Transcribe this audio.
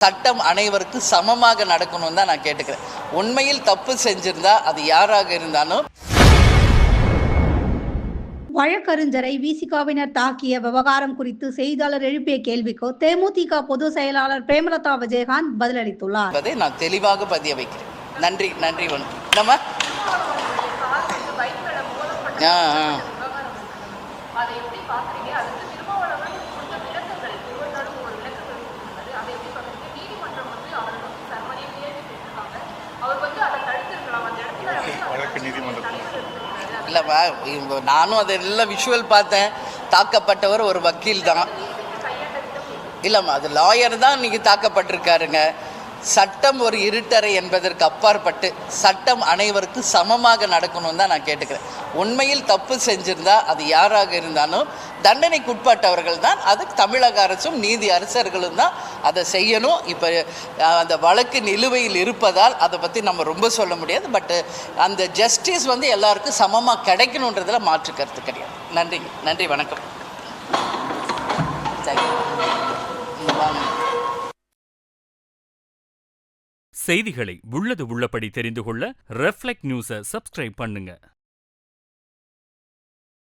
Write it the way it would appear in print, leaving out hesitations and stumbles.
சட்டம் அனைவருக்கும் சமமாக நடக்கணும்னு தான் நான் கேட்டுக்கிறேன். உண்மையில் தப்பு செஞ்சிருந்தா அது யாராக இருந்தாலும். வழக்கறிஞரை விசிகாவினர் தாக்கிய விவகாரம் குறித்து செய்தியாளர் எழுப்பிய கேள்விக்கு தேமுதிக பொதுச் செயலாளர் பிரேமலதா விஜயகாந்த் பதிலளித்துள்ளார். அதை நான் தெளிவாக பதிய வைக்கிறேன். நன்றி நன்றி. நம்ம இல்லைம்மா, நானும் அதெல்லாம் விஷுவல் பார்த்தேன். தாக்கப்பட்டவர் ஒரு வக்கீல் தான். இல்லைம்மா, அது லாயர் தான் இன்னைக்கு தாக்கப்பட்டிருக்காருங்க. சட்டம் ஒரு இருட்டறை என்பதற்கு அப்பாற்பட்டு சட்டம் அனைவருக்கும் சமமாக நடக்கணும்னு தான் நான் கேட்டுக்கிறேன். உண்மையில் தப்பு செஞ்சிருந்தா அது யாராக இருந்தாலும் தண்டனைக்குட்பட்டவர்கள் தான். அது தமிழக அரசும் நீதி அரசர்களும் தான் அதை செய்யணும். இப்போ அந்த வழக்கு நிலுவையில் இருப்பதால் அதை பற்றி நம்ம ரொம்ப சொல்ல முடியாது. பட்டு அந்த ஜஸ்டிஸ் எல்லாருக்கும் சமமாக கிடைக்கணுன்றதில் மாற்று கருத்து கிடையாது. நன்றி நன்றி. வணக்கம். செய்திகளை உள்ளது உள்ளபடி தெரிந்து கொள்ள ரெஃப்ளெக்ட் நியூஸை சப்ஸ்கிரைப் பண்ணுங்க.